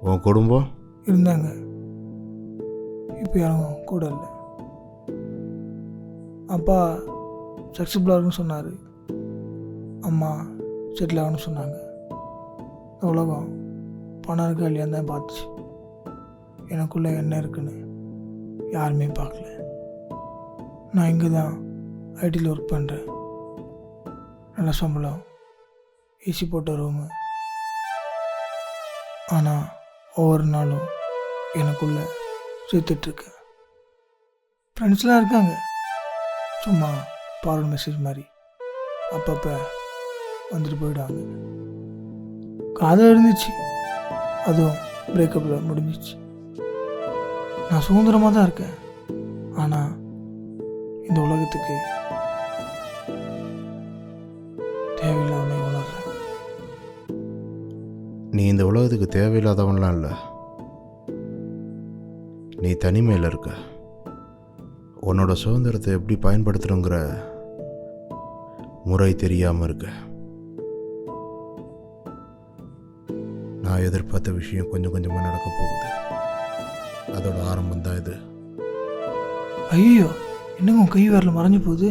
உன் குடும்பம்? இருந்தாங்க, இப்போ யாரும் கூட இல்லை. அப்பா ஃப்ளெக்சிபிளாக இருக்குன்னு சொன்னார், அம்மா செட்டில் ஆகணும்னு சொன்னாங்க. இந்த உலகம் பணம் இருக்கா இல்லையான்னு தான் பார்த்துச்சு. எனக்குள்ளே என்ன இருக்குன்னு யாருமே பார்க்கல. நான் இங்கே தான் ஐடியில் ஒர்க் பண்ணுறேன். நல்ல சம்பளம், ஏசி போட்ட ரூமு. ஆனால் ஒவ்வொரு நாளும் எனக்குள்ளே சுற்றிட்டுருக்கேன். ஃப்ரெண்ட்ஸ்லாம் இருக்காங்க, சும்மா ஃபார்வர்ட் மெசேஜ் மாதிரி அப்பப்போ வந்துட்டு போயிடுவாங்க. காதல் இருந்துச்சு, அதுவும் பிரேக்கப்பில் முடிஞ்சிச்சு. நான் சுதந்திரமாக தான் இருக்கேன், ஆனால் இந்த உலகத்துக்கு தேவையில்லாமல் உணர்றேன். நீ இந்த உலகத்துக்கு தேவையில்லாதவன்லாம் இல்லை. நீ தனிமையில் இருக்க. உன்னோட சுதந்திரத்தை எப்படி பயன்படுத்தணுங்கிற முறை தெரியாமல் இருக்க. நான் எதிர்பார்த்த விஷயம் கொஞ்சம் கொஞ்சமாக நடக்க போகுது. அதோட ஆரம்பம் தான் இது. ஐயோ, என்னங்க உன் கை வரல மறைஞ்சு போகுது.